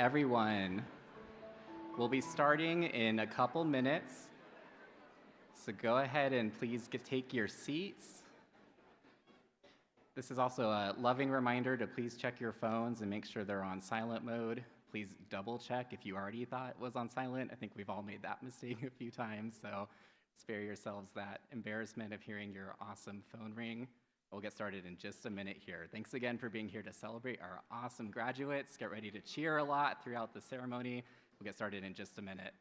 everyone. We'll be starting in a couple minutes, so go ahead and please take your seats. This is also a loving reminder to please check your phones and make sure they're on silent mode. Please double check if you already thought it was on silent. I think we've all made that mistake a few times, so spare yourselves that embarrassment of hearing your awesome phone ring. We'll get started in just a minute here. Thanks again for being here to celebrate our awesome graduates. Get ready to cheer a lot throughout the ceremony. We'll get started in just a minute.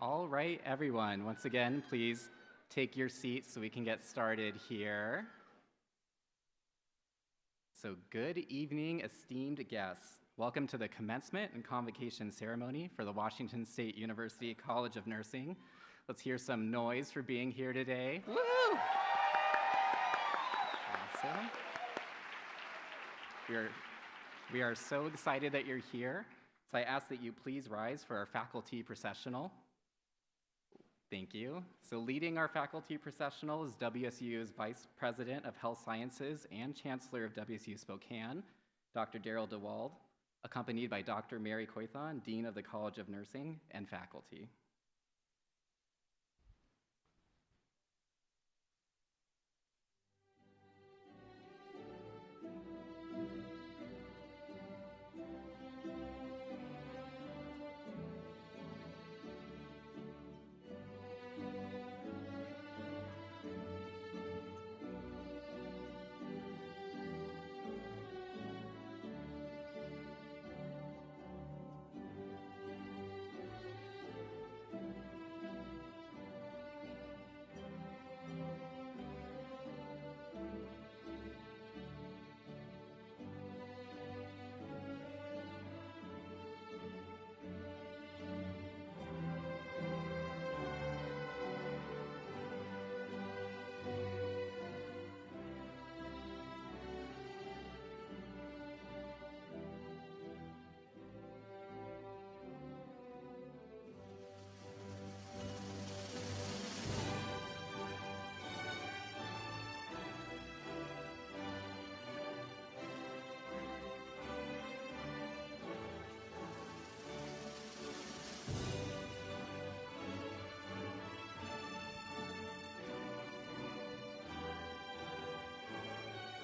All right, everyone. Once again, please take your seats so we can get started here. So good evening, esteemed guests. Welcome to the commencement and convocation ceremony for the Washington State University College of Nursing. Let's hear some noise for being here today. Woo! Awesome. We are so excited that you're here. So I ask that you please rise for our faculty processional. Thank you. So leading our faculty processional is WSU's Vice President of Health Sciences and Chancellor of WSU Spokane, Dr. Daryl DeWald, accompanied by Dr. Mary Coython, Dean of the College of Nursing, and faculty.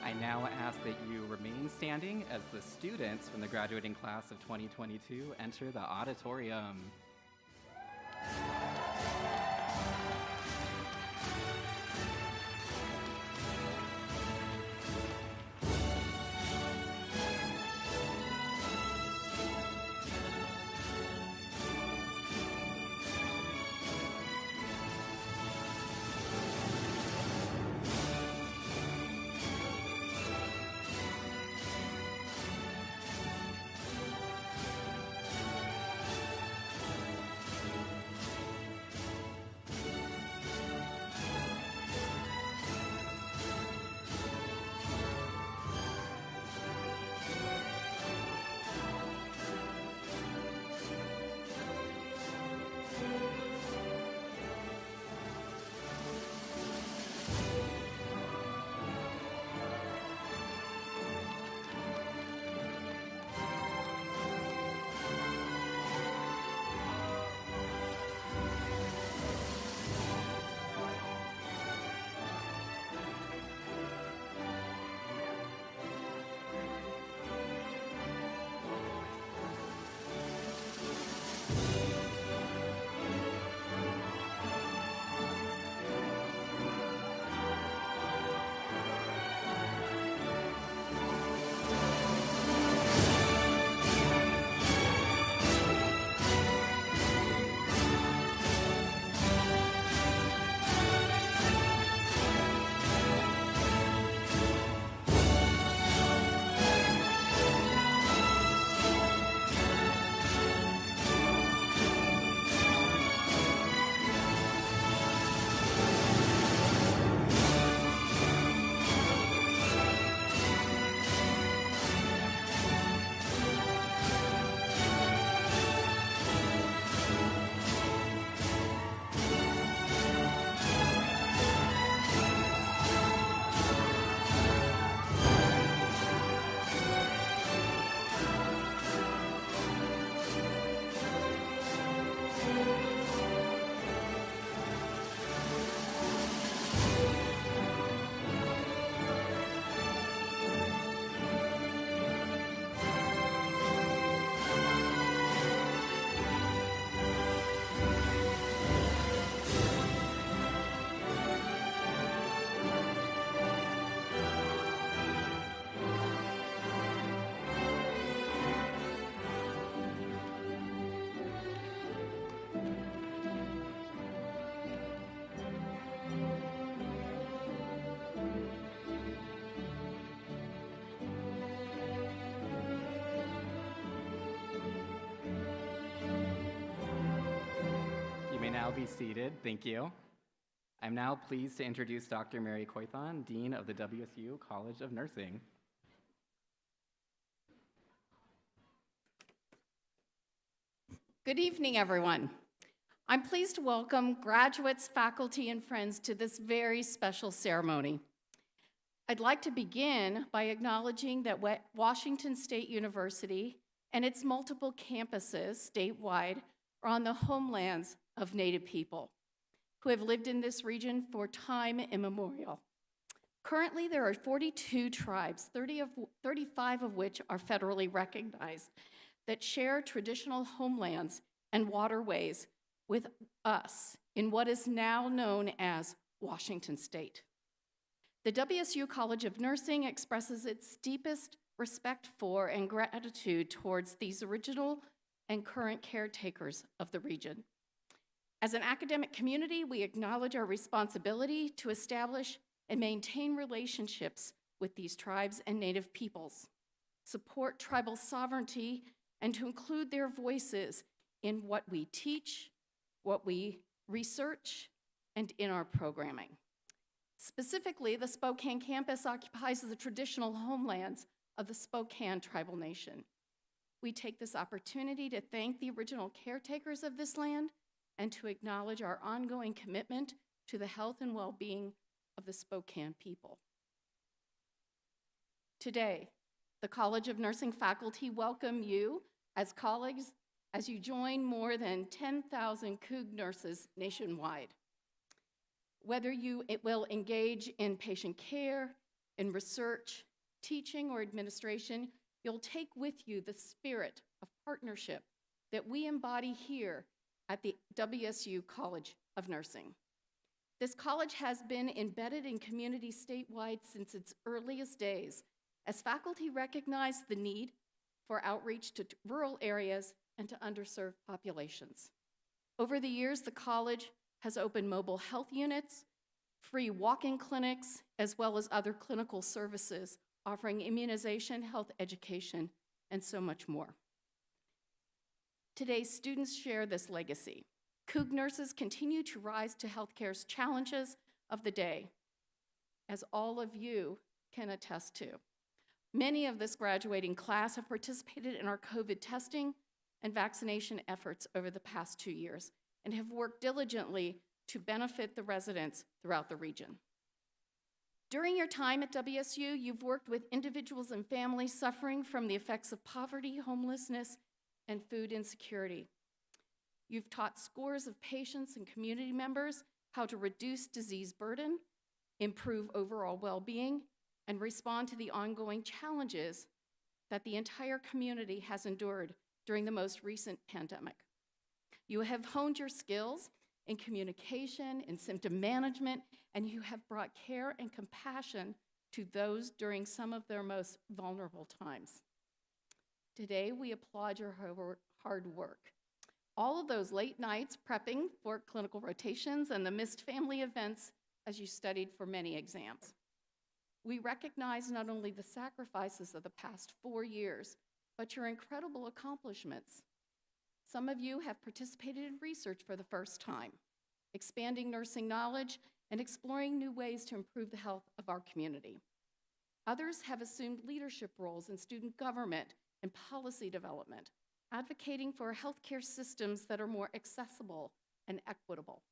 I now ask that you remain standing as the students from the graduating class of 2022 enter the auditorium. now be seated. Thank you. I'm now pleased to introduce Dr. Mary Koithon, Dean of the WSU College of Nursing. Good evening, everyone. I'm pleased to welcome graduates, faculty, and friends to this very special ceremony. I'd like to begin by acknowledging that Washington State University and its multiple campuses statewide are on the homelands of Native people who have lived in this region for time immemorial. Currently, there are 42 tribes, 35 of which are federally recognized, that share traditional homelands and waterways with us in what is now known as Washington State. The WSU College of Nursing expresses its deepest respect for and gratitude towards these original and current caretakers of the region. As an academic community, we acknowledge our responsibility to establish and maintain relationships with these tribes and Native peoples, support tribal sovereignty, and to include their voices in what we teach, what we research, and in our programming. Specifically, the Spokane campus occupies the traditional homelands of the Spokane Tribal Nation. We take this opportunity to thank the original caretakers of this land and to acknowledge our ongoing commitment to the health and well-being of the Spokane people. Today, the College of Nursing faculty welcome you as colleagues as you join more than 10,000 CUG nurses nationwide. Whether you will engage in patient care, in research, teaching, or administration, you'll take with you the spirit of partnership that we embody here at the WSU College of Nursing. This college has been embedded in communities statewide since its earliest days, as faculty recognize the need for outreach to rural areas and to underserved populations. Over the years, the college has opened mobile health units, free walk-in clinics, as well as other clinical services, offering immunization, health education, and so much more. Today's students share this legacy. CUG nurses continue to rise to healthcare's challenges of the day, as all of you can attest to. Many of this graduating class have participated in our COVID testing and vaccination efforts over the past 2 years and have worked diligently to benefit the residents throughout the region. During your time at WSU, you've worked with individuals and families suffering from the effects of poverty, homelessness, and food insecurity. You've taught scores of patients and community members how to reduce disease burden, improve overall well-being, and respond to the ongoing challenges that the entire community has endured during the most recent pandemic. You have honed your skills in communication, in symptom management, and you have brought care and compassion to those during some of their most vulnerable times. Today, we applaud your hard work. All of those late nights prepping for clinical rotations and the missed family events as you studied for many exams. We recognize not only the sacrifices of the past 4 years, but your incredible accomplishments. Some of you have participated in research for the first time, expanding nursing knowledge and exploring new ways to improve the health of our community. Others have assumed leadership roles in student government and policy development, advocating for healthcare systems that are more accessible and equitable.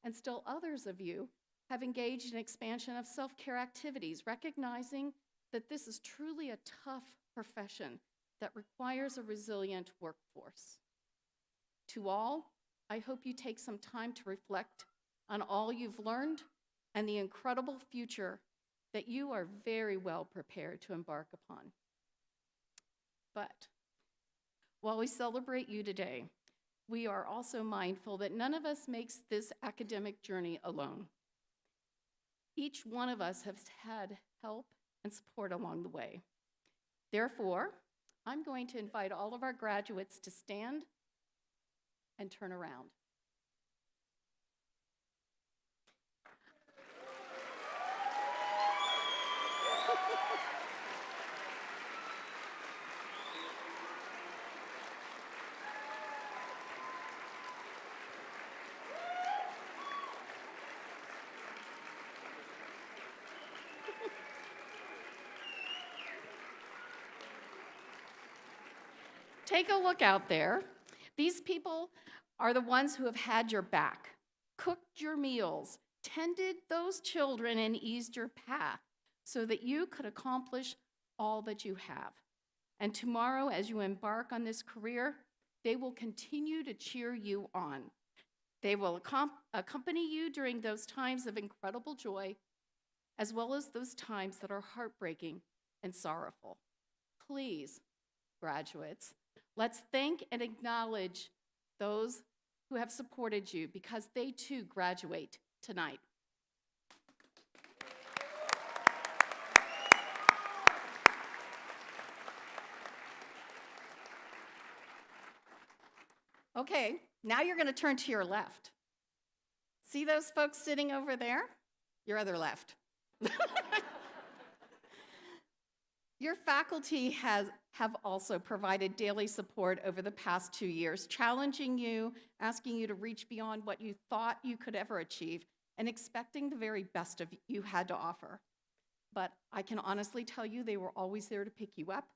And still others of you have engaged in expansion of self-care activities, recognizing that this is truly a tough profession that requires a resilient workforce. To all, I hope you take some time to reflect on all you've learned and the incredible future that you are very well prepared to embark upon. But while we celebrate you today, we are also mindful that none of us makes this academic journey alone. Each one of us has had help and support along the way. Therefore, I'm going to invite all of our graduates to stand and turn around. Take a look out there. These people are the ones who have had your back, cooked your meals, tended those children, and eased your path so that you could accomplish all that you have. And tomorrow, as you embark on this career, they will continue to cheer you on. They will accompany you during those times of incredible joy, as well as those times that are heartbreaking and sorrowful. Please, graduates, let's thank and acknowledge those who have supported you because they too graduate tonight. Okay, now you're going to turn to your left. See those folks sitting over there? Your other left. Your faculty have also provided daily support over the past 2 years, challenging you, asking you to reach beyond what you thought you could ever achieve, and expecting the very best of you had to offer. But I can honestly tell you they were always there to pick you up,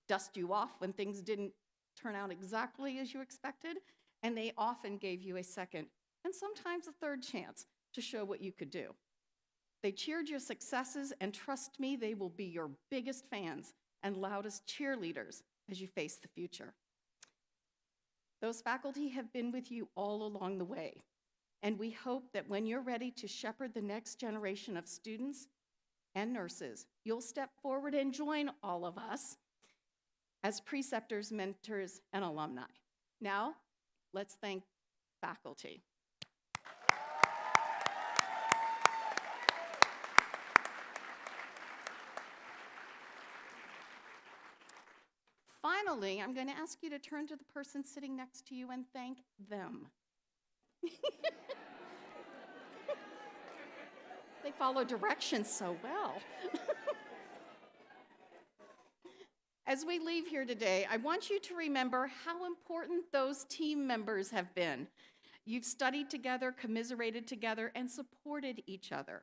dust you off when things didn't turn out exactly as you expected, and they often gave you a second and sometimes a third chance to show what you could do. They cheered your successes, and trust me, they will be your biggest fans and loudest cheerleaders as you face the future. Those faculty have been with you all along the way, and we hope that when you're ready to shepherd the next generation of students and nurses, you'll step forward and join all of us as preceptors, mentors, and alumni. Now, let's thank faculty. Finally, I'm going to ask you to turn to the person sitting next to you and thank them. They follow directions so well. As we leave here today, I want you to remember how important those team members have been. You've studied together, commiserated together, and supported each other.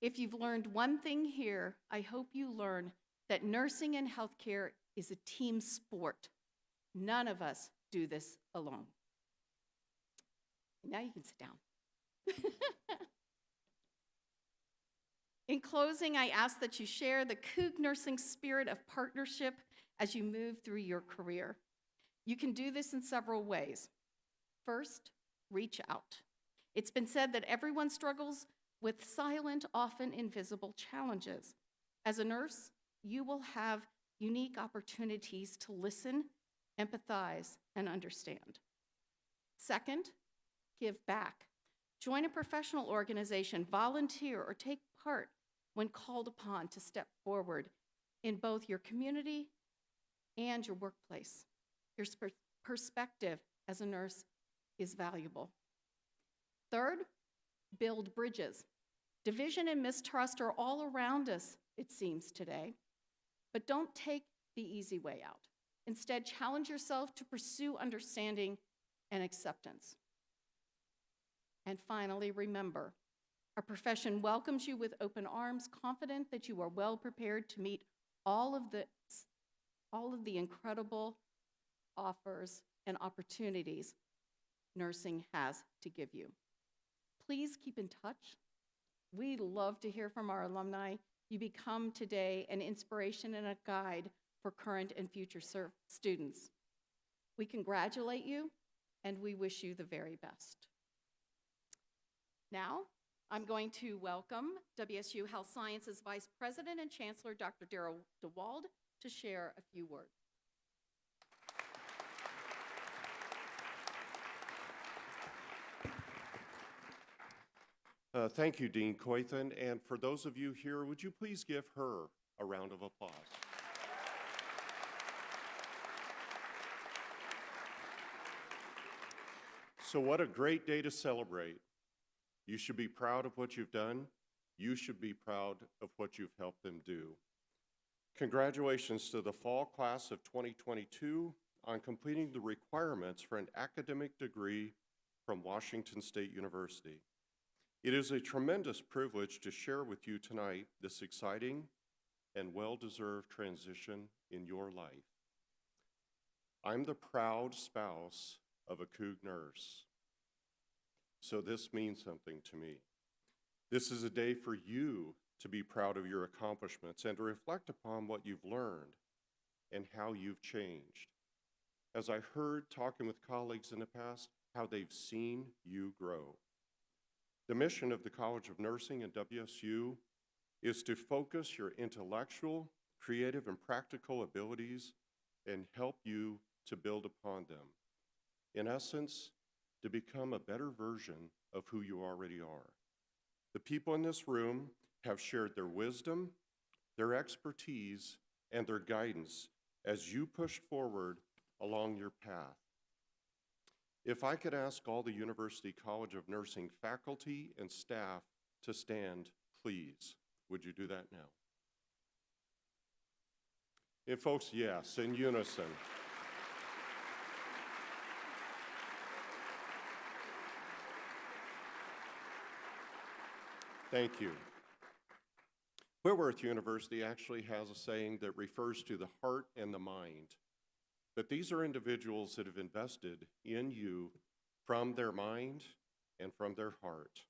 If you've learned one thing here, I hope you learn that nursing and healthcare is a team sport. None of us do this alone. Now you can sit down. In closing, I ask that you share the Coug Nursing spirit of partnership as you move through your career. You can do this in several ways. First, reach out. It's been said that everyone struggles with silent, often invisible challenges. As a nurse, you will have unique opportunities to listen, empathize, and understand. Second, give back. Join a professional organization, volunteer, or take part when called upon to step forward in both your community and your workplace. Your perspective as a nurse is valuable. Third, build bridges. Division and mistrust are all around us, it seems, today. But don't take the easy way out. Instead, challenge yourself to pursue understanding and acceptance. And finally, remember, our profession welcomes you with open arms, confident that you are well prepared to meet all of the incredible offers and opportunities nursing has to give you. Please keep in touch. We love to hear from our alumni. You become today an inspiration and a guide for current and future students. We congratulate you, and we wish you the very best. Now, I'm going to welcome WSU Health Sciences Vice President and Chancellor, Dr. Daryl DeWald, to share a few words. Thank you, Dean Coythan. And for those of you here, would you please give her a round of applause? So what a great day to celebrate. You should be proud of what you've done. You should be proud of what you've helped them do. Congratulations to the fall class of 2022 on completing the requirements for an academic degree from Washington State University. It is a tremendous privilege to share with you tonight this exciting and well-deserved transition in your life. I'm the proud spouse of a Coug nurse, so this means something to me. This is a day for you to be proud of your accomplishments and to reflect upon what you've learned and how you've changed. As I heard talking with colleagues in the past, how they've seen you grow. The mission of the College of Nursing and WSU is to focus your intellectual, creative, and practical abilities and help you to build upon them. In essence, to become a better version of who you already are. The people in this room have shared their wisdom, their expertise, and their guidance as you push forward along your path. If I could ask all the University College of Nursing faculty and staff to stand, please, would you do that now? And folks, yes, in unison. Thank you. Whitworth University actually has a saying that refers to the heart and the mind. But these are individuals that have invested in you from their mind and from their heart.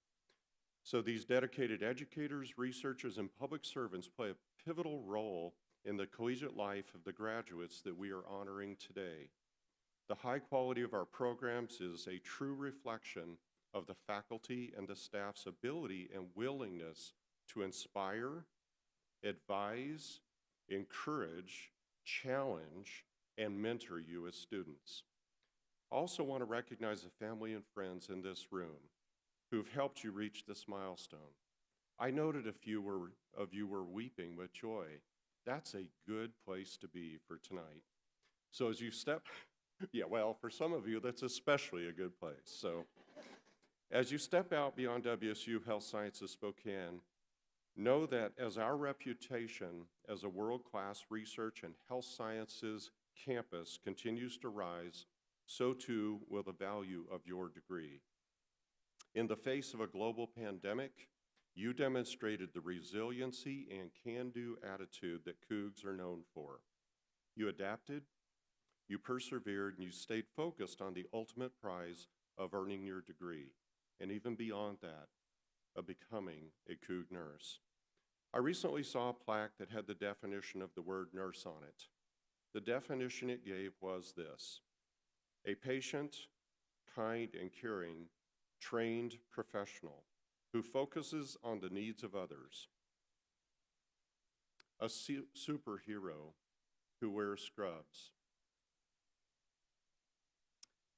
So these dedicated educators, researchers, and public servants play a pivotal role in the collegiate life of the graduates that we are honoring today. The high quality of our programs is a true reflection of the faculty and the staff's ability and willingness to inspire, advise, encourage, challenge, and mentor you as students. I also want to recognize the family and friends in this room who've helped you reach this milestone. I noted a few of you were weeping with joy. That's a good place to be for tonight. So as you step, yeah, well, for some of you, that's especially a good place. So as you step out beyond WSU Health Sciences Spokane, know that as our reputation as a world-class research and health sciences campus continues to rise, so too will the value of your degree. In the face of a global pandemic, you demonstrated the resiliency and can-do attitude that Cougs are known for. You adapted, you persevered, and you stayed focused on the ultimate prize of earning your degree, and even beyond that, of becoming a Coug nurse. I recently saw a plaque that had the definition of the word nurse on it. The definition it gave was this: a patient, kind and caring, trained professional who focuses on the needs of others. A superhero who wears scrubs.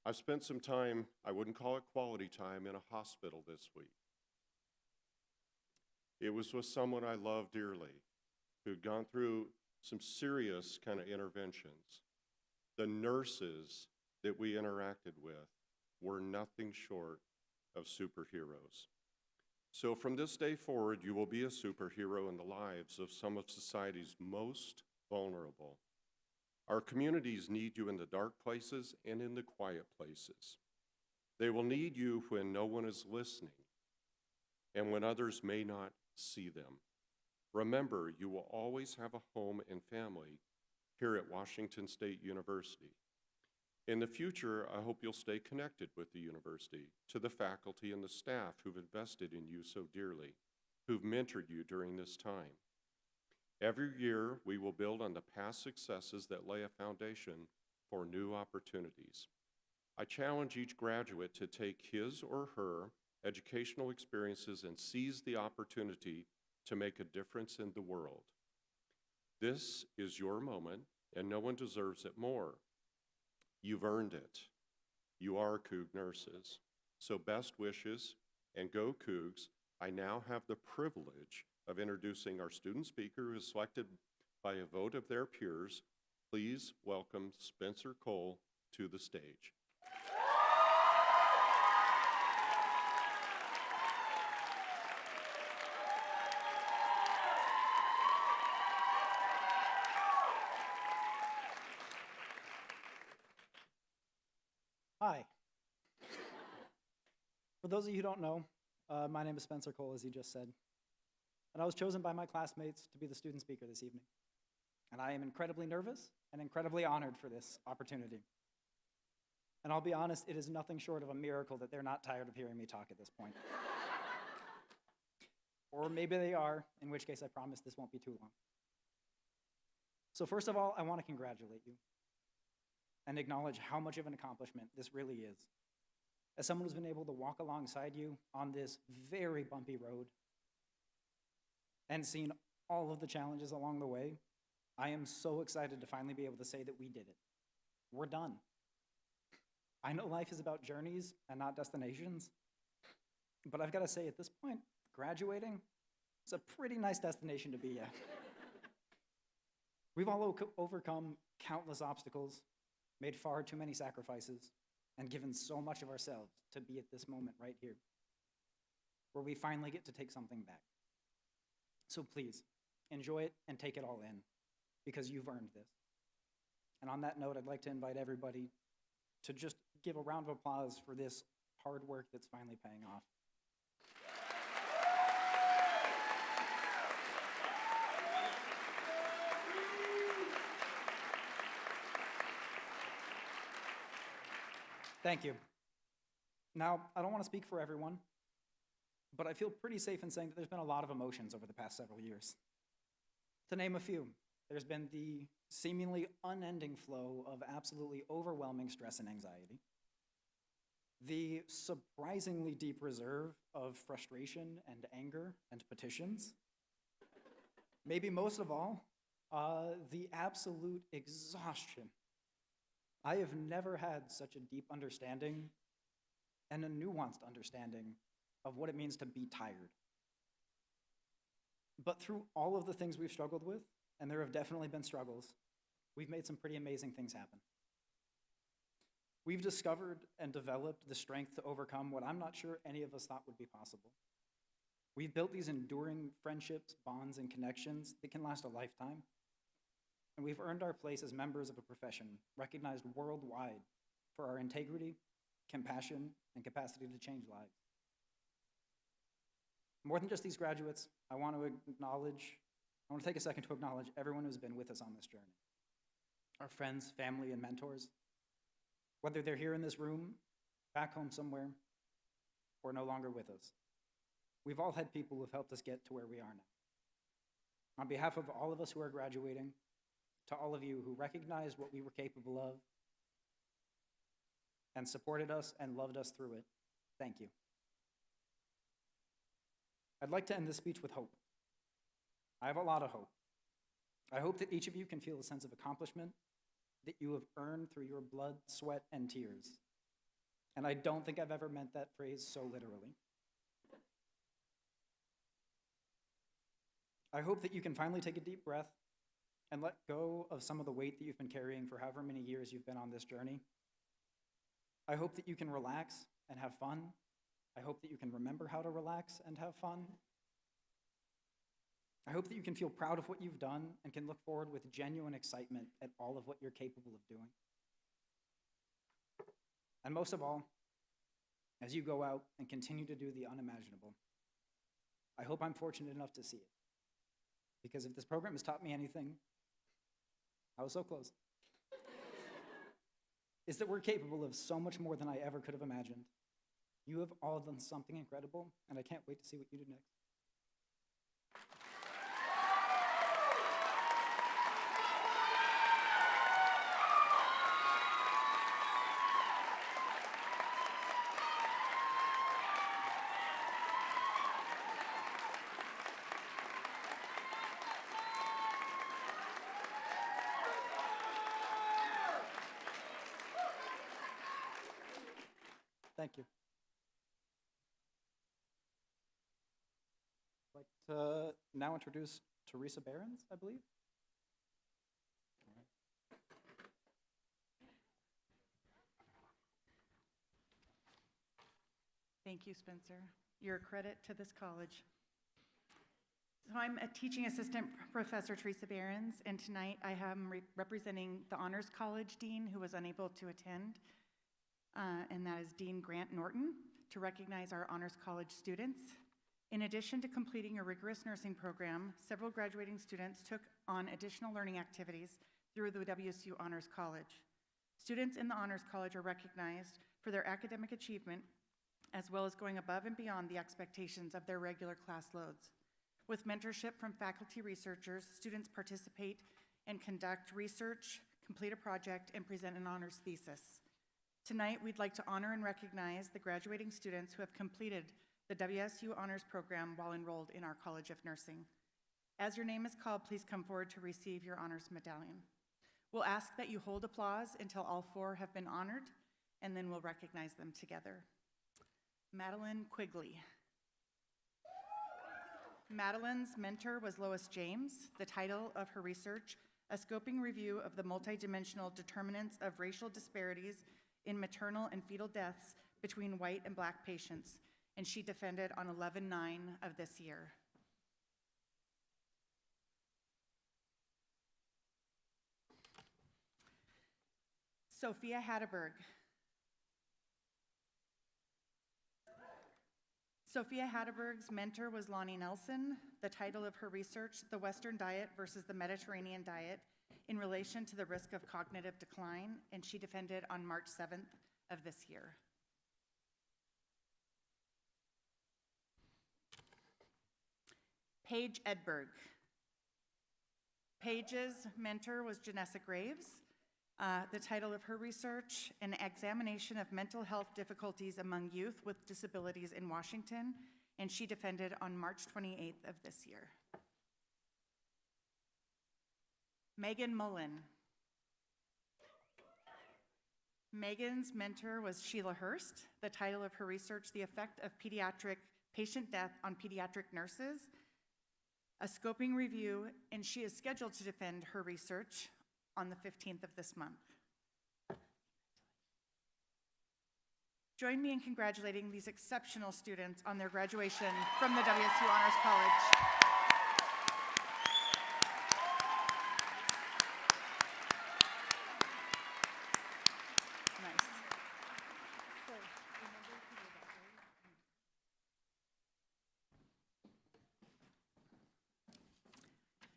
I've spent some time, I wouldn't call it quality time, in a hospital this week. It was with someone I love dearly, who'd gone through some serious kind of interventions. The nurses that we interacted with were nothing short of superheroes. So from this day forward, you will be a superhero in the lives of some of society's most vulnerable. Our communities need you in the dark places and in the quiet places. They will need you when no one is listening and when others may not see them. Remember, you will always have a home and family here at Washington State University. In the future, I hope you'll stay connected with the university, to the faculty and the staff who've invested in you so dearly, who've mentored you during this time. Every year, we will build on the past successes that lay a foundation for new opportunities. I challenge each graduate to take his or her educational experiences and seize the opportunity to make a difference in the world. This is your moment, and no one deserves it more. You've earned it. You are Coug nurses. So best wishes, and go Cougs. I now have the privilege of introducing our student speaker, who is selected by a vote of their peers. Please welcome Spencer Cole to the stage. Hi. For those of you who don't know, my name is Spencer Cole, as he just said, and I was chosen by my classmates to be the student speaker this evening. and I am incredibly nervous and incredibly honored for this opportunity. And I'll be honest, it is nothing short of a miracle that they're not tired of hearing me talk at this point. Or maybe they are, in which case I promise this won't be too long. So first of all, I want to congratulate you and acknowledge how much of an accomplishment this really is. As someone who's been able to walk alongside you on this very bumpy road and seen all of the challenges along the way, I am so excited to finally be able to say that we did it. We're done. I know life is about journeys and not destinations, but I've got to say at this point, graduating is a pretty nice destination to be at. We've all overcome countless obstacles, made far too many sacrifices, and given so much of ourselves to be at this moment right here, where we finally get to take something back. So please, enjoy it and take it all in, because you've earned this. And on that note, I'd like to invite everybody to just give a round of applause for this hard work that's finally paying off. Thank you. Now, I don't want to speak for everyone, but I feel pretty safe in saying that there's been a lot of emotions over the past several years. To name a few, there's been the seemingly unending flow of absolutely overwhelming stress and anxiety, the surprisingly deep reserve of frustration and anger and petitions, maybe most of all, the absolute exhaustion. I have never had such a deep understanding and a nuanced understanding of what it means to be tired. But through all of the things we've struggled with, and there have definitely been struggles, we've made some pretty amazing things happen. We've discovered and developed the strength to overcome what I'm not sure any of us thought would be possible. We've built these enduring friendships, bonds, and connections that can last a lifetime. And we've earned our place as members of a profession recognized worldwide for our integrity, compassion, and capacity to change lives. More than just these graduates, I want to take a second to acknowledge everyone who's been with us on this journey. Our friends, family, and mentors, whether they're here in this room, back home somewhere, or no longer with us. We've all had people who've helped us get to where we are now. On behalf of all of us who are graduating, to all of you who recognized what we were capable of and supported us and loved us through it, thank you. I'd like to end this speech with hope. I have a lot of hope. I hope that each of you can feel a sense of accomplishment that you have earned through your blood, sweat, and tears. And I don't think I've ever meant that phrase so literally. I hope that you can finally take a deep breath and let go of some of the weight that you've been carrying for however many years you've been on this journey. I hope that you can relax and have fun. I hope that you can remember how to relax and have fun. I hope that you can feel proud of what you've done and can look forward with genuine excitement at all of what you're capable of doing. And most of all, as you go out and continue to do the unimaginable, I hope I'm fortunate enough to see it. Because if this program has taught me anything, I was so close, is that we're capable of so much more than I ever could have imagined. You have all done something incredible, and I can't wait to see what you do next. Thank you. I'd like to now introduce Teresa Behrens, I believe. Thank you, Spencer. You're a credit to this college. So I'm a teaching assistant professor, Teresa Behrens, and tonight I am representing the Honors College Dean who was unable to attend, and that is Dean Grant Norton, to recognize our Honors College students. In addition to completing a rigorous nursing program, several graduating students took on additional learning activities through the WSU Honors College. Students in the Honors College are recognized for their academic achievement, as well as going above and beyond the expectations of their regular class loads. With mentorship from faculty researchers, students participate and conduct research, complete a project, and present an honors thesis. Tonight, we'd like to honor and recognize the graduating students who have completed the WSU Honors Program while enrolled in our College of Nursing. As your name is called, please come forward to receive your honors medallion. We'll ask that you hold applause until all 4 have been honored, and then we'll recognize them together. Madeline Quigley. Madeline's mentor was Lois James. The title of her research, A Scoping Review of the Multidimensional Determinants of Racial Disparities in Maternal and Fetal Deaths Between White and Black Patients, and she defended on 11/9 of this year. Sophia Hatteberg. Sophia Hatteberg's mentor was Lonnie Nelson. The title of her research, The Western Diet versus the Mediterranean Diet in Relation to the Risk of Cognitive Decline, and she defended on March 7th of this year. Paige Edberg. Paige's mentor was Janessa Graves. The title of her research, An Examination of Mental Health Difficulties Among Youth with Disabilities in Washington, and she defended on March 28th of this year. Megan Mullen. Megan's mentor was Sheila Hurst. The title of her research, The Effect of Pediatric Patient Death on Pediatric Nurses, a scoping review, and she is scheduled to defend her research on the 15th of this month. Join me in congratulating these exceptional students on their graduation from the WSU Honors College. Nice.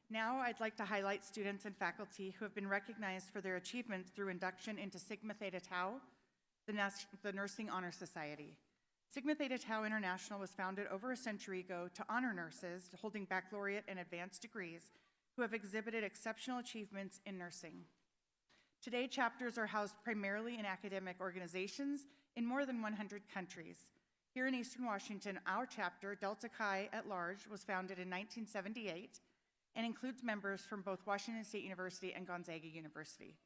Now, I'd like to highlight students and faculty who have been recognized for their achievements through induction into Sigma Theta Tau, the Nursing Honor Society. Sigma Theta Tau International was founded over a century ago to honor nurses holding baccalaureate and advanced degrees who have exhibited exceptional achievements in nursing. Today, chapters are housed primarily in academic organizations in more than 100 countries. Here in Eastern Washington, our chapter, Delta Chi at Large, was founded in 1978 and includes members from both Washington State University and Gonzaga University.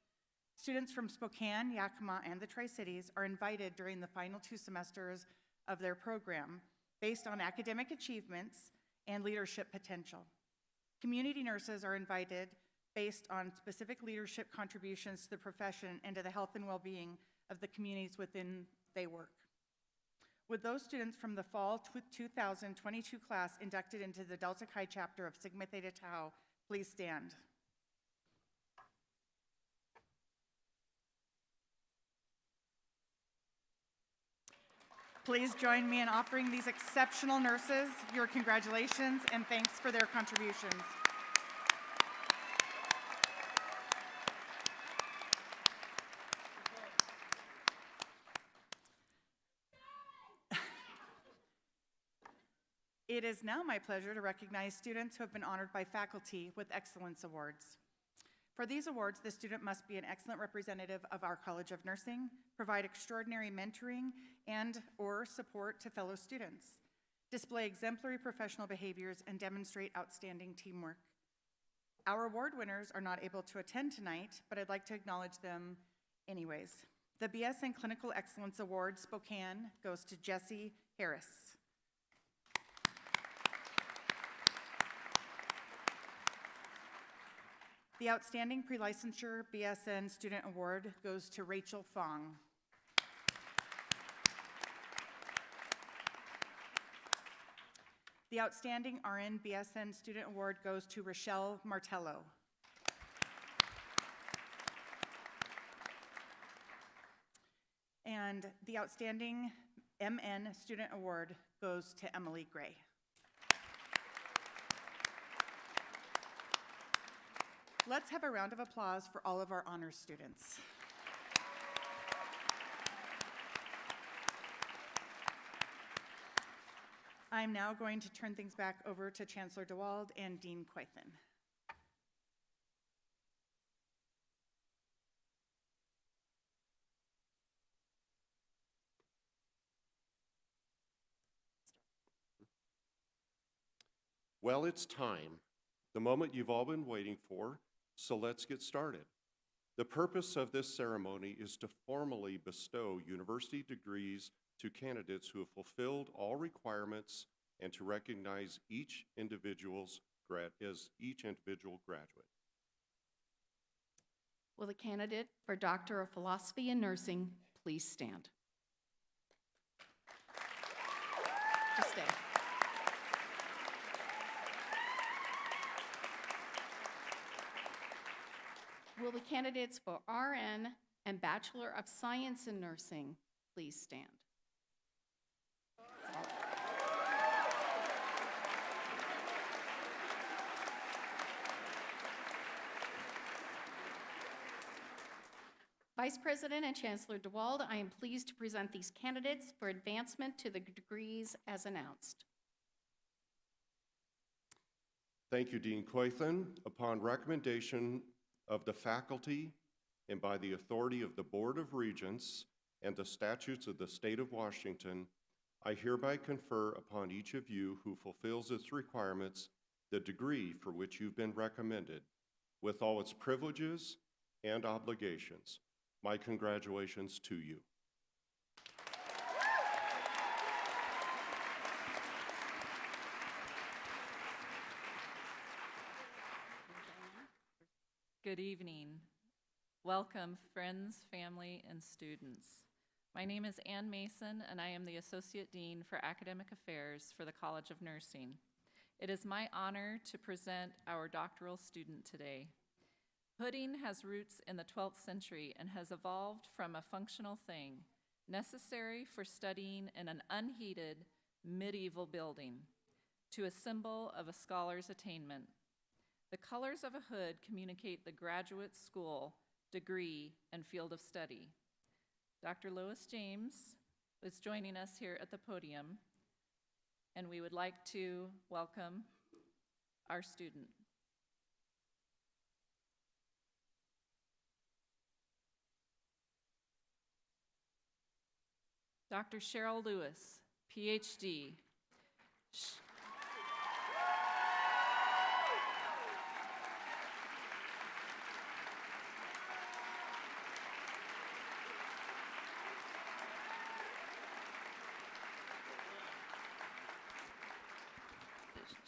Students from Spokane, Yakima, and the Tri-Cities are invited during the final 2 semesters of their program based on academic achievements and leadership potential. Community nurses are invited based on specific leadership contributions to the profession and to the health and well-being of the communities within they work. With those students from the fall 2022 class inducted into the Delta Chi chapter of Sigma Theta Tau, please stand. Please join me in offering these exceptional nurses your congratulations and thanks for their contributions. It is now my pleasure to recognize students who have been honored by faculty with Excellence Awards. For these awards, the student must be an excellent representative of our College of Nursing, provide extraordinary mentoring and/or support to fellow students, display exemplary professional behaviors, and demonstrate outstanding teamwork. Our award winners are not able to attend tonight, but I'd like to acknowledge them anyways. The BSN Clinical Excellence Award, Spokane, goes to Jesse Harris. The Outstanding Pre-Licensure BSN Student Award goes to Rachel Fong. The Outstanding RN BSN Student Award goes to Rochelle Martello. And the Outstanding MN Student Award goes to Emily Gray. Let's have a round of applause for all of our honors students. I'm now going to turn things back over to Chancellor DeWald and Dean Quaithen. Well, it's time, the moment you've all been waiting for, so let's get started. The purpose of this ceremony is to formally bestow university degrees to candidates who have fulfilled all requirements and to recognize each individual graduate. Will the candidate for Doctor of Philosophy in Nursing please stand? Just stay. Will the candidates for RN and Bachelor of Science in Nursing please stand? Vice President and Chancellor DeWald, I am pleased to present these candidates for advancement to the degrees as announced. Thank you, Dean Quaithen. Upon recommendation of the faculty and by the authority of the Board of Regents and the statutes of the state of Washington, I hereby confer upon each of you who fulfills its requirements the degree for which you've been recommended, with all its privileges and obligations. My congratulations to you. Good evening. Welcome, friends, family, and students. My name is Ann Mason, and I am the Associate Dean for Academic Affairs for the College of Nursing. It is my honor to present our doctoral student today. Pudding has roots in the 12th century and has evolved from a functional thing, necessary for studying in an unheated medieval building, to a symbol of a scholar's attainment. The colors of a hood communicate the graduate school, degree, and field of study. Dr. Lois James is joining us here at the podium, and we would like to welcome our student. Dr. Cheryl Lewis, PhD.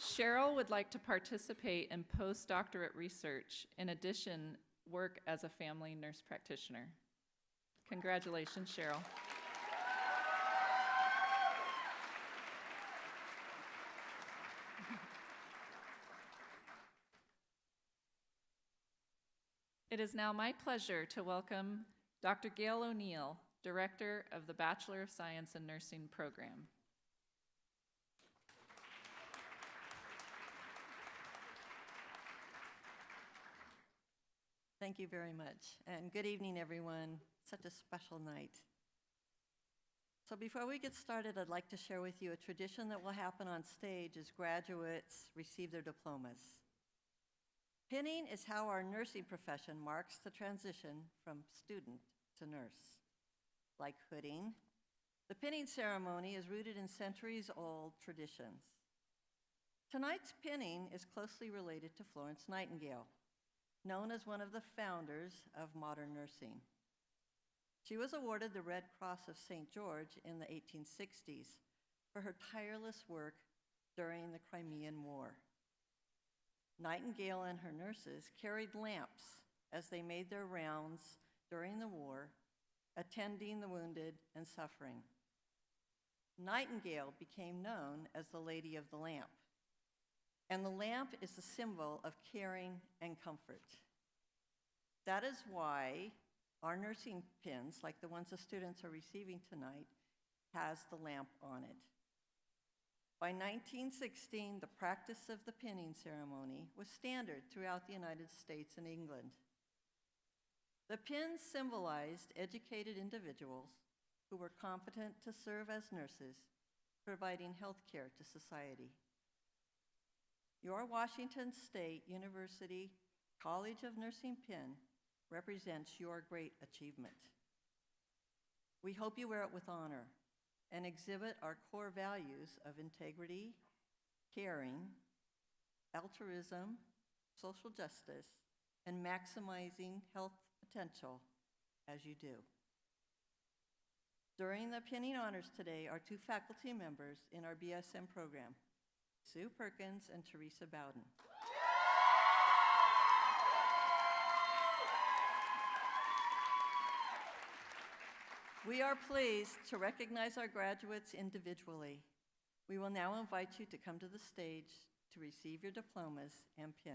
Cheryl would like to participate in postdoctorate research, in addition, work as a family nurse practitioner. Congratulations, Cheryl. It is now my pleasure to welcome Dr. Gail O'Neill, Director of the Bachelor of Science in Nursing program. Thank you very much, and good evening, everyone. Such a special night. So before we get started, I'd like to share with you a tradition that will happen on stage as graduates receive their diplomas. Pinning is how our nursing profession marks the transition from student to nurse. Like hooding, the pinning ceremony is rooted in centuries-old traditions. Tonight's pinning is closely related to Florence Nightingale, known as one of the founders of modern nursing. She was awarded the Red Cross of St. George in the 1860s for her tireless work during the Crimean War. Nightingale and her nurses carried lamps as they made their rounds during the war, attending the wounded and suffering. Nightingale became known as the Lady of the Lamp, and the lamp is the symbol of caring and comfort. That is why our nursing pins, like the ones the students are receiving tonight, has the lamp on it. By 1916, the practice of the pinning ceremony was standard throughout the United States and England. The pins symbolized educated individuals who were competent to serve as nurses, providing health care to society. Your Washington State University College of Nursing pin represents your great achievement. We hope you wear it with honor and exhibit our core values of integrity, caring, altruism, social justice, and maximizing health potential as you do. During the pinning honors today are two faculty members in our BSN program, Sue Perkins and Teresa Bowden. We are pleased to recognize our graduates individually. We will now invite you to come to the stage to receive your diplomas and pin.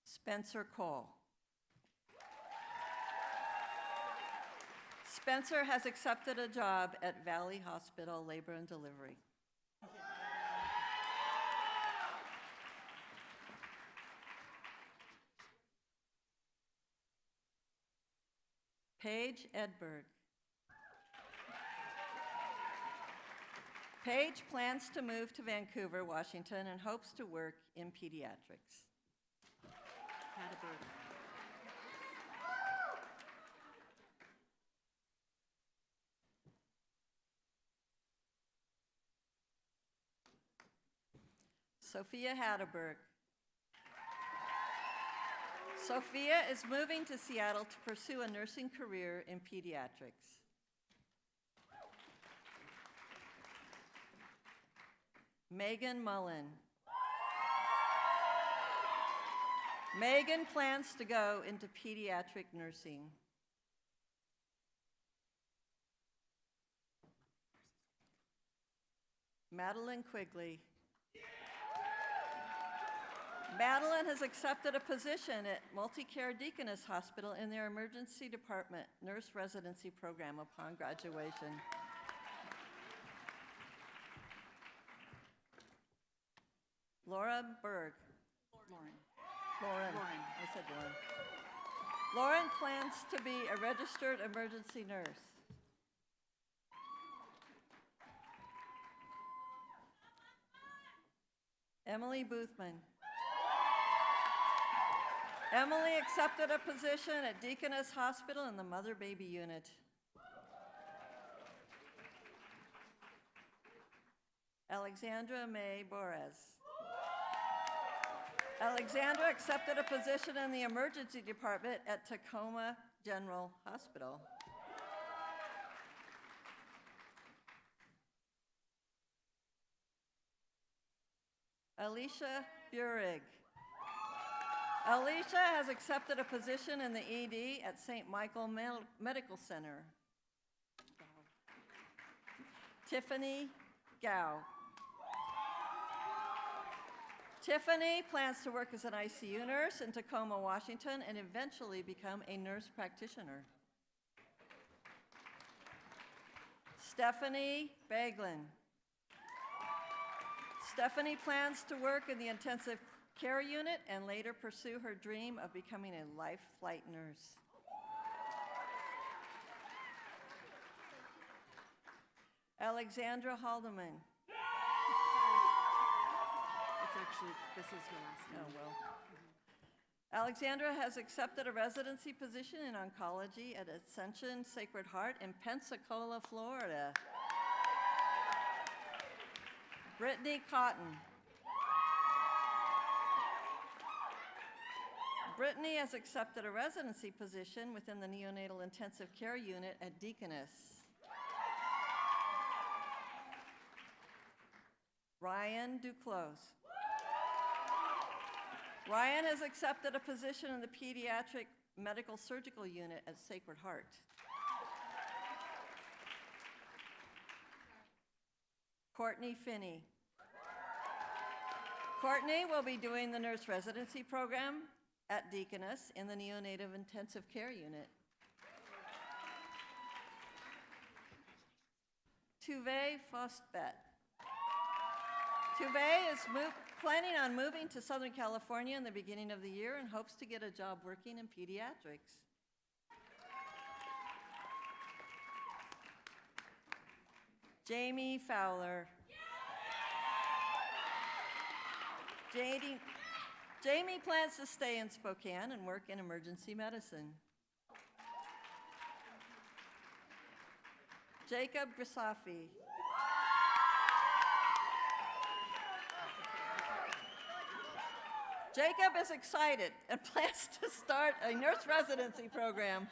Spencer Cole. Spencer has accepted a job at Valley Hospital Labor and Delivery. Paige Edberg. Paige plans to move to Vancouver, Washington, and hopes to work in pediatrics. Sophia Hatterberg. Sophia is moving to Seattle to pursue a nursing career in pediatrics. Megan Mullen. Megan plans to go into pediatric nursing. Madeline Quigley. Madeline has accepted a position at Multicare Deaconess Hospital in their emergency department nurse residency program upon graduation. Laura Berg. Lauren. I said Lauren. Lauren plans to be a registered emergency nurse. Emily Boothman. Emily accepted a position at Deaconess Hospital in the mother-baby unit. Alexandra May Borez. Alexandra accepted a position in the emergency department at Tacoma General Hospital. Alicia Burig. Alicia has accepted a position in the ED at St. Michael Medical Center. Tiffany Gao. Tiffany plans to work as an ICU nurse in Tacoma, Washington, and eventually become a nurse practitioner. Stephanie Baglin. Stephanie plans to work in the intensive care unit and later pursue her dream of becoming a life flight nurse. Alexandra Haldeman. This is her last name. Oh, well. Alexandra has accepted a residency position in oncology at Ascension Sacred Heart in Pensacola, Florida. Brittany Cotton. Brittany has accepted a residency position within the neonatal intensive care unit at Deaconess. Ryan Duclos. Ryan has accepted a position in the pediatric medical surgical unit at Sacred Heart. Courtney Finney. Courtney will be doing the nurse residency program at Deaconess in the neonatal intensive care unit. Tuve Fostbet. Tuve is planning on moving to Southern California in the beginning of the year and hopes to get a job working in pediatrics. Jamie Fowler. Jamie plans to stay in Spokane and work in emergency medicine. Jacob Grisafi. Jacob is excited and plans to start a nurse residency program.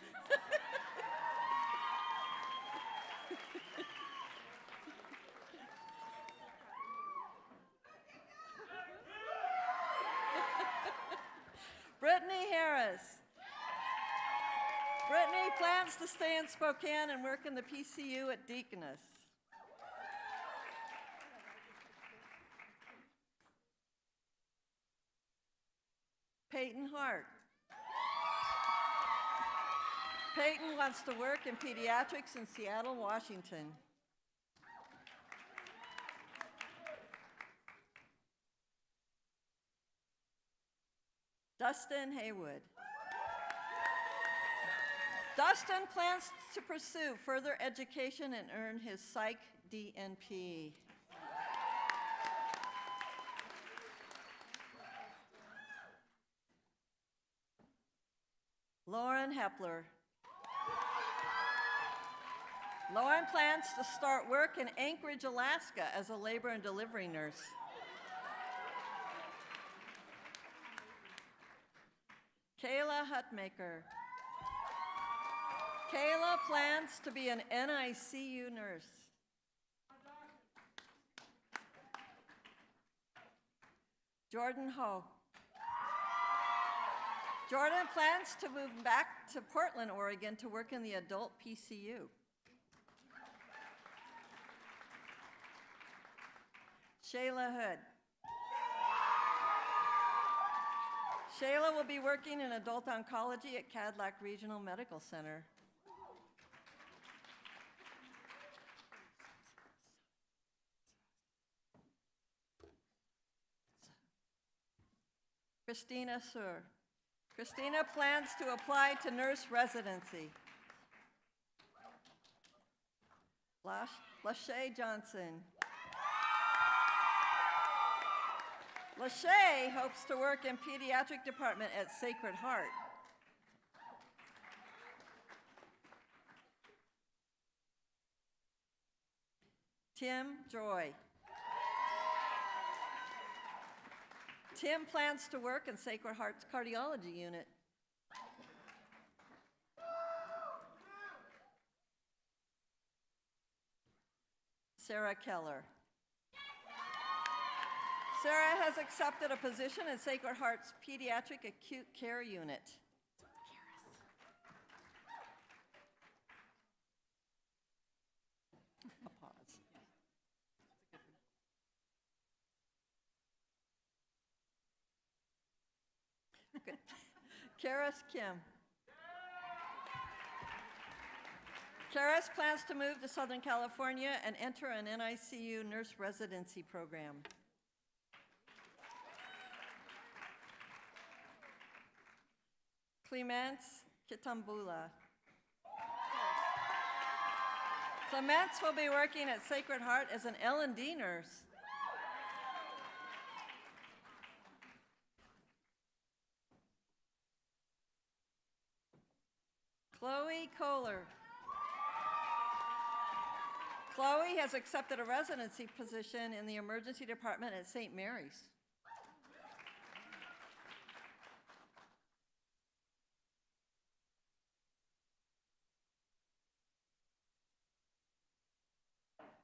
Brittany Harris. Brittany plans to stay in Spokane and work in the PCU at Deaconess. Peyton Hart. Peyton wants to work in pediatrics in Seattle, Washington. Dustin Haywood. Dustin plans to pursue further education and earn his Psych DNP. Lauren Hepler. Lauren plans to start work in Anchorage, Alaska as a labor and delivery nurse. Kayla Hutmaker. Kayla plans to be an NICU nurse. Jordan Ho. Jordan plans to move back to Portland, Oregon to work in the adult PCU. Shayla Hood. Shayla will be working in adult oncology at Cadillac Regional Medical Center. Christina Sur. Christina plans to apply to nurse residency. Lachey Johnson. Lachey hopes to work in pediatric department at Sacred Heart. Tim Joy. Tim plans to work in Sacred Heart's cardiology unit. Sarah Keller. Sarah has accepted a position in Sacred Heart's pediatric acute care unit. A pause. Good. Karis Kim. Karis plans to move to Southern California and enter an NICU nurse residency program. Clemence Kitambula. Clemence will be working at Sacred Heart as an L&D nurse. Chloe Kohler. Chloe has accepted a residency position in the emergency department at St. Mary's.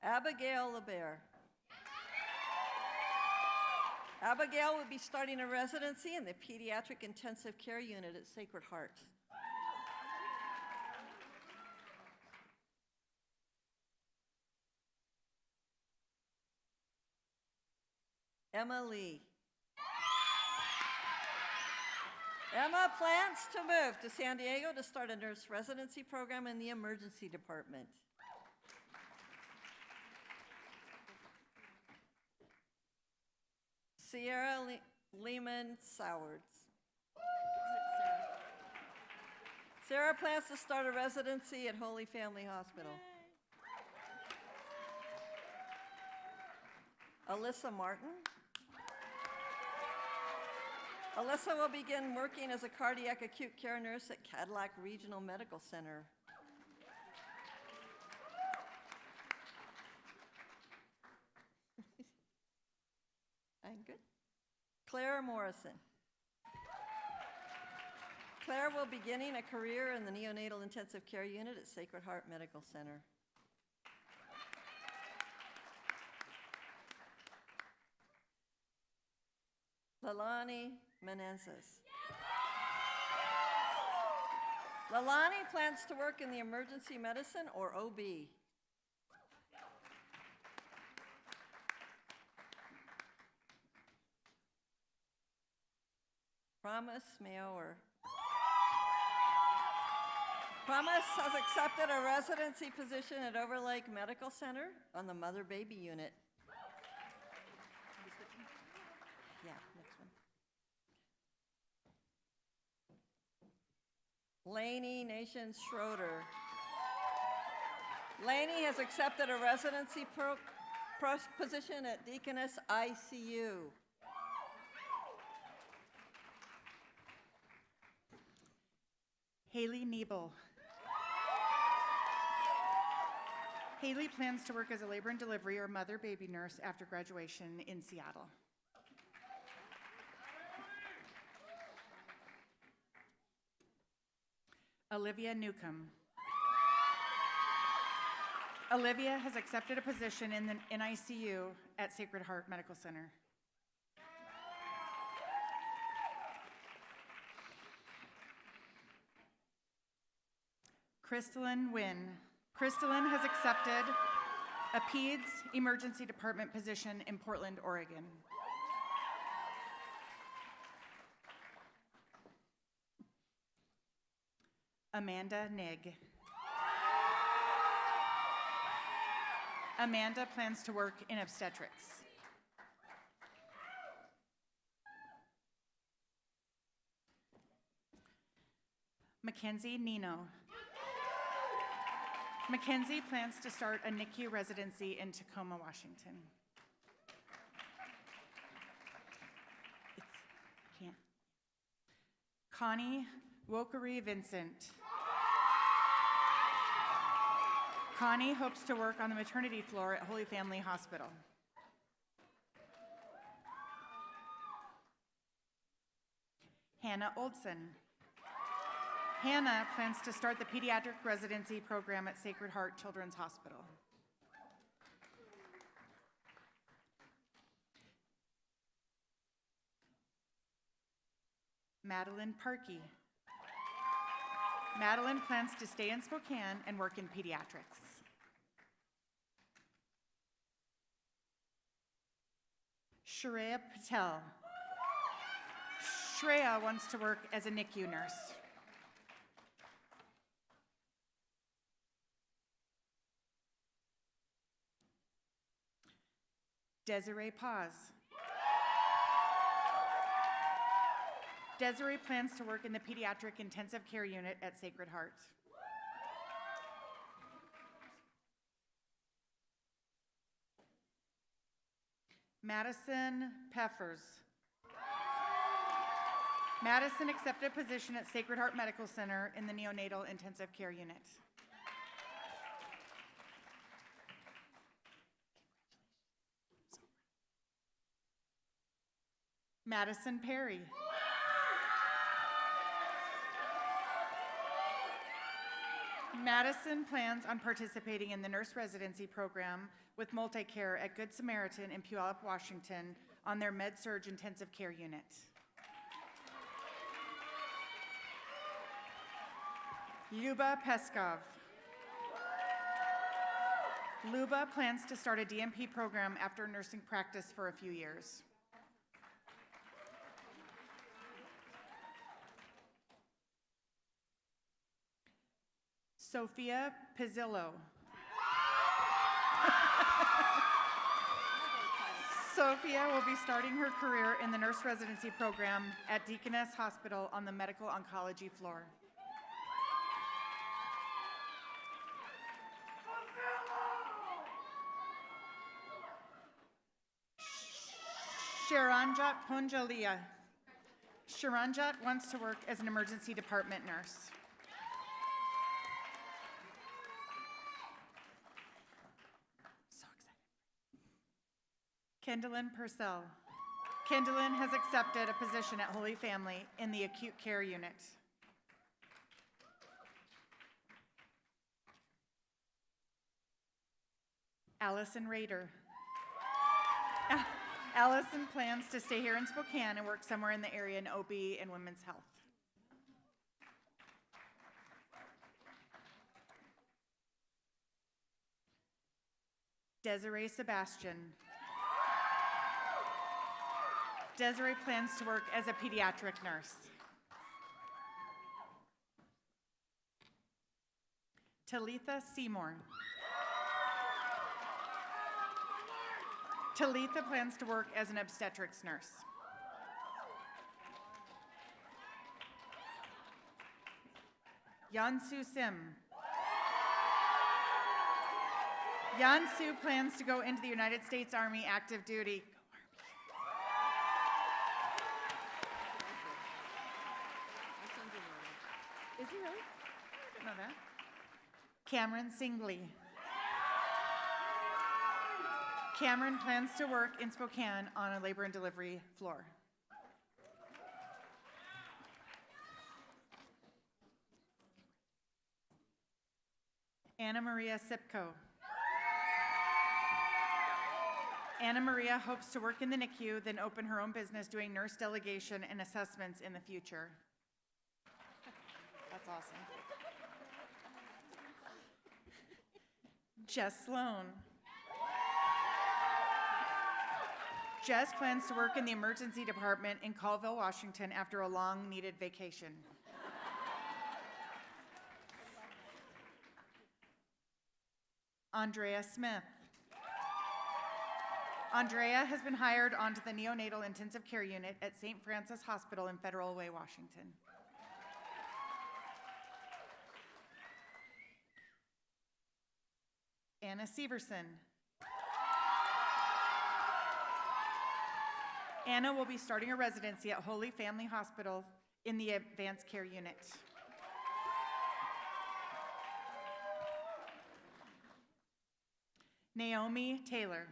Abigail LeBaire. Abigail will be starting a residency in the pediatric intensive care unit at Sacred Heart. Emma Lee. Emma plans to move to San Diego to start a nurse residency program in the emergency department. Sierra Lehman Sowards. Sarah plans to start a residency at Holy Family Hospital. Alyssa Martin. Alyssa will begin working as a cardiac acute care nurse at Cadillac Regional Medical Center. I'm good. Claire Morrison. Claire will be beginning a career in the neonatal intensive care unit at Sacred Heart Medical Center. Lalani Menezes. Lalani plans to work in the emergency medicine or OB. Promise Mayor. Promise has accepted a residency position at Overlake Medical Center on the mother-baby unit. Yeah, next one. Lainey Nations Schroeder. Lainey has accepted a residency position at Deaconess ICU. Haley Nebel. Haley plans to work as a labor and delivery or mother-baby nurse after graduation in Seattle. Olivia Newcomb. Olivia has accepted a position in the NICU at Sacred Heart Medical Center. Crystalline Wynn. Crystalline has accepted a PEDS emergency department position in Portland, Oregon. Amanda Nigg. Amanda plans to work in obstetrics. Mackenzie Nino. Mackenzie plans to start a NICU residency in Tacoma, Washington. Connie Wokeri Vincent. Connie hopes to work on the maternity floor at Holy Family Hospital. Hannah Oldson. Hannah plans to start the pediatric residency program at Sacred Heart Children's Hospital. Madeline Parkey. Madeline plans to stay in Spokane and work in pediatrics. Shreya Patel. Shreya wants to work as a NICU nurse. Desiree Paz. Desiree plans to work in the pediatric intensive care unit at Sacred Heart. Madison Peffers. Madison accepted a position at Sacred Heart Medical Center in the neonatal intensive care unit. Madison Perry. Madison plans on participating in the nurse residency program with Multicare at Good Samaritan in Puyallup, Washington on their Med-Surg intensive care unit. Luba Peskov. Luba plans to start a DNP program after nursing practice for a few years. Sophia Pizzillo. Sophia will be starting her career in the nurse residency program at Deaconess Hospital on the medical oncology floor. Sharanjat Ponjalia. Sharanjat wants to work as an emergency department nurse. So excited. Kendallyn Purcell. Kendallyn has accepted a position at Holy Family in the acute care unit. Allison Rader. Allison plans to stay here in Spokane and work somewhere in the area in OB and women's health. Desiree Sebastian. Desiree plans to work as a pediatric nurse. Talitha Seymour. Talitha plans to work as an obstetrics nurse. Yansu Sim. Yansu plans to go into the United States Army active duty. Is he really? I didn't know that. Cameron Singley. Cameron plans to work in Spokane on a labor and delivery floor. Anna Maria Sipko. Anna Maria hopes to work in the NICU, then open her own business doing nurse delegation and assessments in the future. That's awesome. Jess Sloan. Jess plans to work in the emergency department in Colville, Washington after a long-needed vacation. Andrea Smith. Andrea has been hired onto the neonatal intensive care unit at St. Francis Hospital in Federal Way, Washington. Anna Severson. Anna will be starting a residency at Holy Family Hospital in the advanced care unit. Naomi Taylor.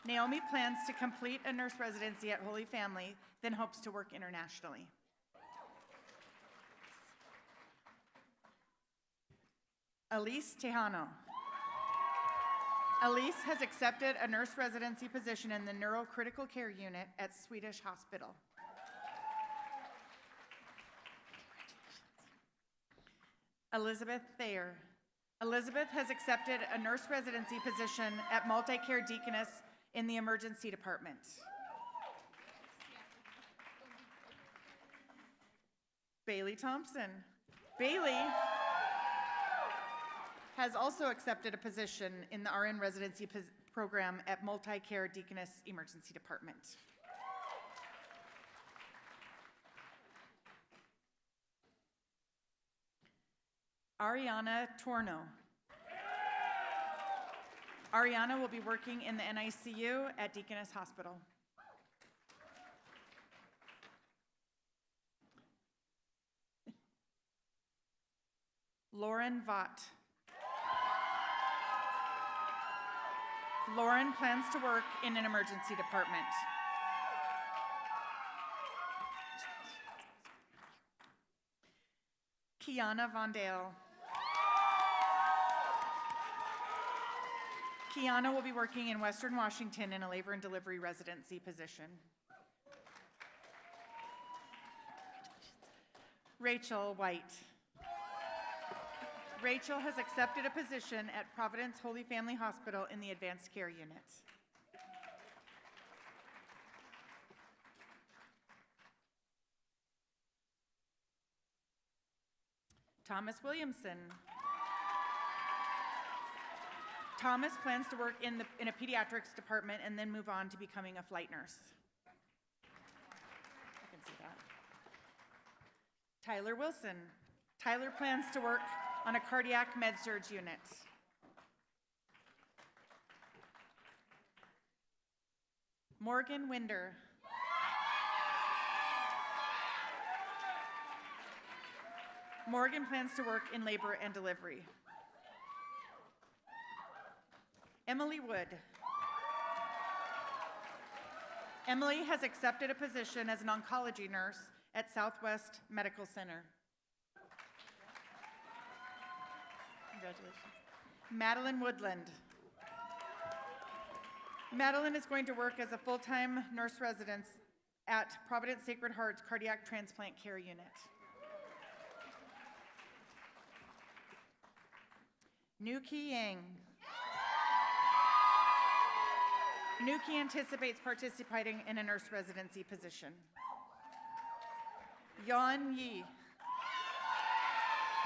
Naomi plans to complete a nurse residency at Holy Family, then hopes to work internationally. Elise Tejano. Elise has accepted a nurse residency position in the neurocritical care unit at Swedish Hospital. Elizabeth Thayer. Elizabeth has accepted a nurse residency position at Multi-Care Deaconess in the emergency department. Bailey Thompson. Bailey has also accepted a position in the RN residency program at Multi-Care Deaconess Emergency Department. Ariana Torno. Ariana will be working in the NICU at Deaconess Hospital. Lauren Vaught. Lauren plans to work in an emergency department. Kiana Vondale. Kiana will be working in Western Washington in a labor and delivery residency position. Rachel White. Rachel has accepted a position at Providence Holy Family Hospital in the advanced care unit. Thomas Williamson. Thomas plans to work in a pediatrics department and then move on to becoming a flight nurse. I can see that. Tyler Wilson. Tyler plans to work on a cardiac med-surg unit. Morgan Winder. Morgan plans to work in labor and delivery. Emily Wood. Emily has accepted a position as an oncology nurse at Southwest Medical Center. Congratulations. Madeline Woodland. Madeline is going to work as a full-time nurse resident at Providence Sacred Heart Cardiac Transplant Care Unit. Nuki Yang. Nuki anticipates participating in a nurse residency position. Yan Yi.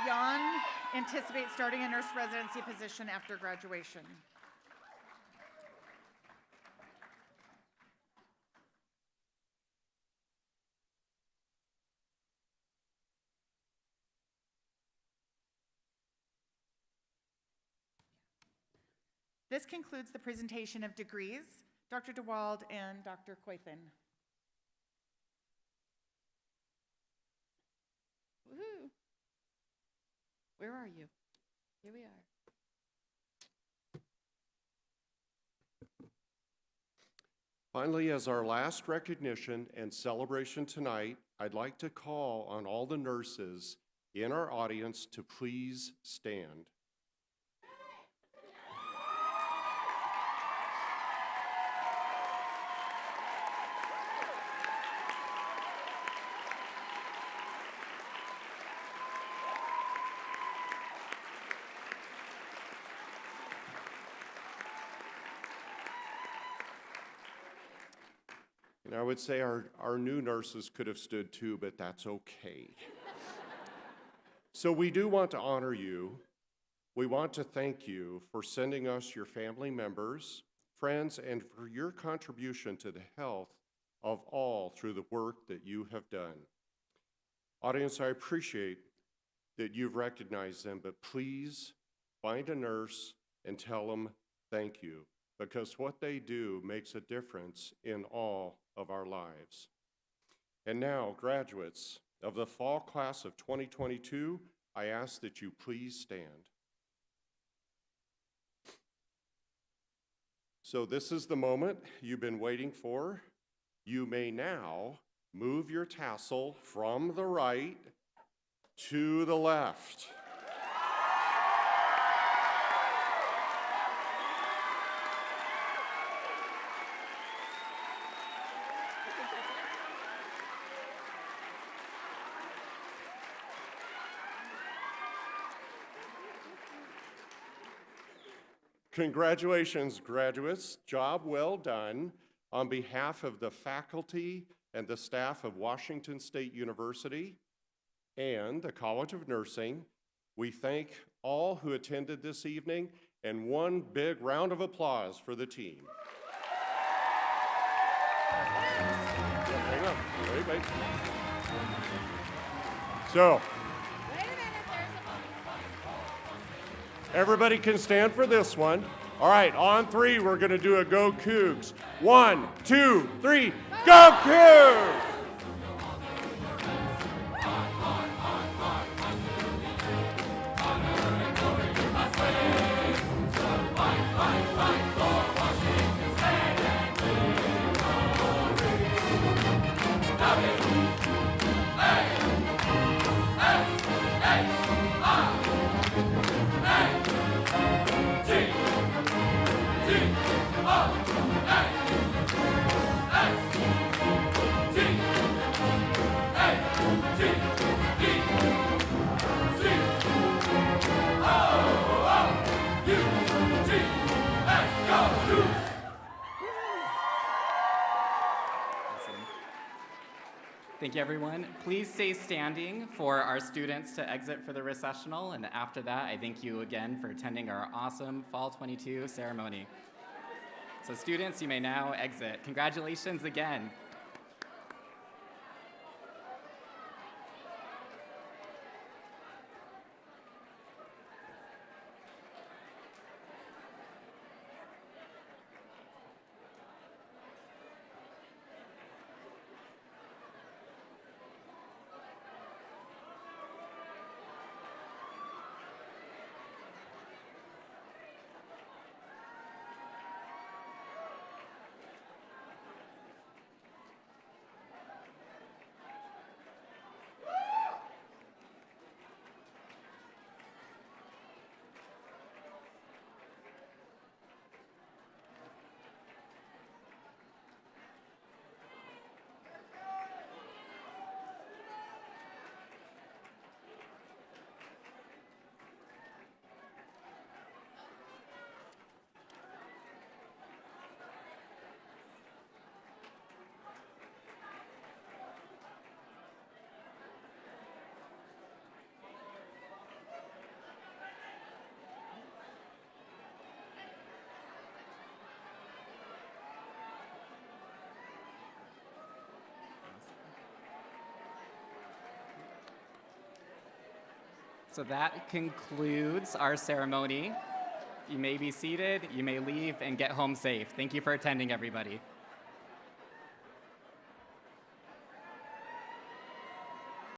Yan anticipates starting a nurse residency position after graduation. This concludes the presentation of degrees. Dr. DeWald and Dr. Coithen. Woohoo! Where are you? Here we are. Finally, as our last recognition and celebration tonight, I'd like to call on all the nurses in our audience to please stand. And I would say our new nurses could have stood too, but that's okay. So we do want to honor you. We want to thank you for sending us your family members, friends, and for your contribution to the health of all through the work that you have done. Audience, I appreciate that you've recognized them, but please find a nurse and tell them thank you, because what they do makes a difference in all of our lives. And now, graduates of the fall class of 2022, I ask that you please stand. So this is the moment you've been waiting for. You may now move your tassel from the right to the left. Congratulations, graduates. Job well done. On behalf of the faculty and the staff of Washington State University and the College of Nursing, we thank all who attended this evening, and one big round of applause for the team. Hang on. Wait. So, everybody can stand for this one. All right, on three, we're going to do a Go Cougs. 1, 2, 3, Go Cougs! Thank you, everyone. Please stay standing for our students to exit for the recessional, and after that, I thank you again for attending our awesome Fall 22 ceremony. So students, you may now exit. Congratulations again. So that concludes our ceremony. You may be seated, you may leave, and get home safe. Thank you for attending, everybody.